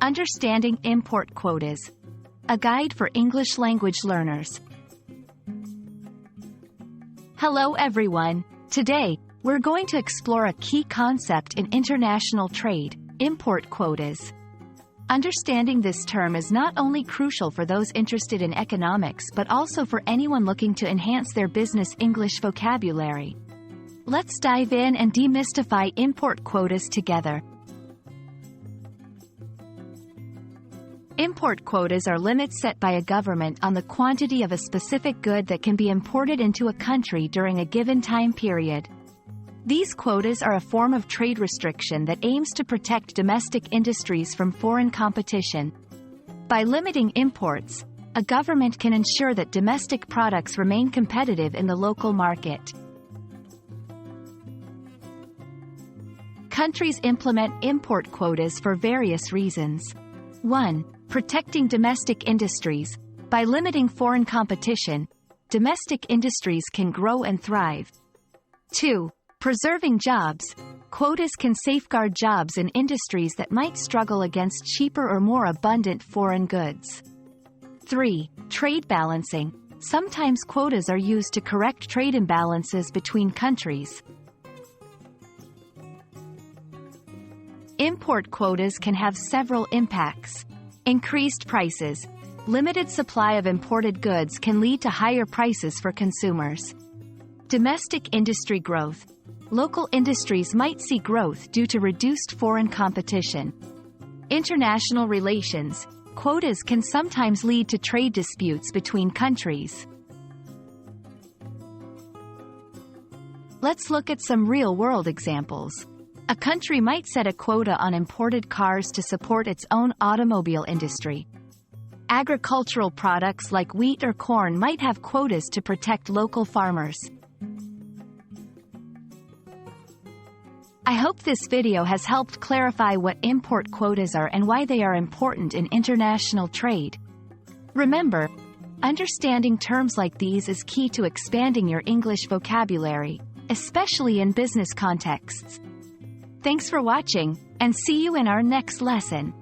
Understanding Import Quotas. A guide for English language learners. Hello everyone. Today, we're going to explore a key concept in international trade, import quotas. Understanding this term is not only crucial for those interested in economics but also for anyone looking to enhance their business English vocabulary. Let's dive in and demystify import quotas together. Import quotas are limits set by a government on the quantity of a specific good that can be imported into a country during a given time period. These quotas are a form of trade restriction that aims to protect domestic industries from foreign competition. By limiting imports, a government can ensure that domestic products remain competitive in the local market. Countries implement import quotas for various reasons. 1. Protecting domestic industries. By limiting foreign competition, domestic industries can grow and thrive. 2. Preserving jobs. Quotas can safeguard jobs in industries that might struggle against cheaper or more abundant foreign goods. 3. Trade balancing. Sometimes quotas are used to correct trade imbalances between countries. Import quotas can have several impacts. Increased prices. Limited supply of imported goods can lead to higher prices for consumers. Domestic industry growth. Local industries might see growth due to reduced foreign competition. International relations. Quotas can sometimes lead to trade disputes between countries. Let's look at some real-world examples. A country might set a quota on imported cars to support its own automobile industry. Agricultural products like wheat or corn might have quotas to protect local farmers. I hope this video has helped clarify what import quotas are and why they are important in international trade. Remember, understanding terms like these is key to expanding your English vocabulary, especially in business contexts. Thanks for watching, and see you in our next lesson.